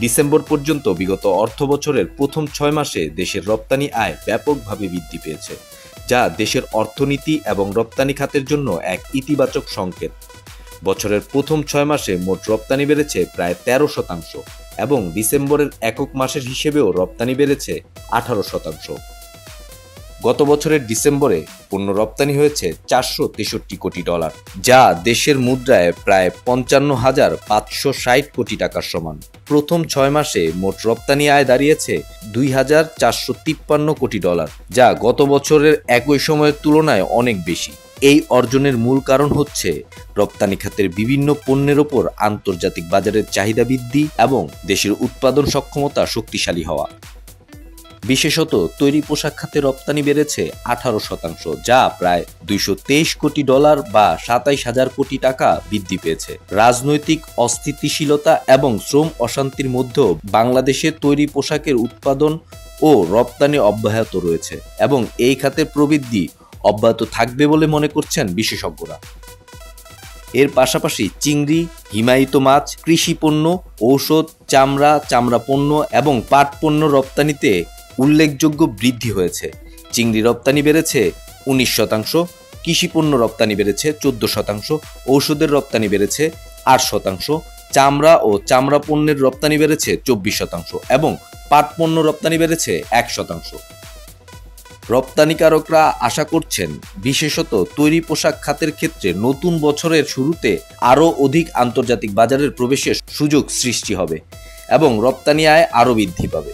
December পর্যন্ত বিগত অর্থবছরের প্রথম 6 মাসে দেশের রপ্তানি আয় ব্যাপকভাবে বৃদ্ধি পেয়েছে, যা দেশের অর্থনীতি এবং রপ্তানি খাতের জন্য এক ইতিবাচক সংকেত। বছরের প্রথম 6 মাসে মোট রপ্তানি বেড়েছে প্রায় 13% এবং ডিসেম্বরের একক মাসের হিসেবেও রপ্তানি বেড়েছে 18%। গত বছরের ডিসেম্বরে পণ্য রপ্তানি হয়েছে $463 কোটি, যা দেশের মুদ্রায় প্রায় 55,560 কোটি টাকার সমান। প্রথম 6 মাসে মোট রপ্তানি আয় দাঁড়িয়েছে $2,453 কোটি, যা গত বছরের একই সময়ের তুলনায় অনেক বেশি। এই অর্জনের মূল কারণ হচ্ছে রপ্তানি খাতের বিভিন্ন পণ্যের ওপর আন্তর্জাতিক বাজারের চাহিদা বৃদ্ধি এবং দেশের উৎপাদন সক্ষমতা শক্তিশালী হওয়া। বিশেষত তৈরি পোশাক খাতে রপ্তানি বেড়েছে 18%, যা প্রায় $223 কোটি বা 27,000 কোটি টাকা বৃদ্ধি পেয়েছে। রাজনৈতিক অস্থিতিশীলতা এবং শ্রম অশান্তির মধ্যেও বাংলাদেশের তৈরি পোশাকের উৎপাদন ও রপ্তানি অব্যাহত রয়েছে এবং এই খাতের প্রবৃদ্ধি অব্যাহত থাকবে বলে মনে করছেন বিশেষজ্ঞরা। এর পাশাপাশি চিংড়ি, হিমায়িত মাছ, কৃষি পণ্য, ঔষধ, চামড়া পণ্য এবং পাট পণ্য রপ্তানিতে উল্লেখযোগ্য বৃদ্ধি হয়েছে। চিংড়ি রপ্তানি বেড়েছে 19%, কৃষি পণ্য রপ্তানি বেড়েছে 14%, ঔষধের রপ্তানি বেড়েছে 8%, চামড়া ও চামড়া পণ্যের রপ্তানি বেড়েছে 24% এবং পাট পণ্য রপ্তানি বেড়েছে 1%। রপ্তানিকারকরা আশা করছেন বিশেষত তৈরি পোশাক খাতের ক্ষেত্রে নতুন বছরের শুরুতে আরও অধিক আন্তর্জাতিক বাজারের প্রবেশের সুযোগ সৃষ্টি হবে এবং রপ্তানি আয় আরও বৃদ্ধি পাবে।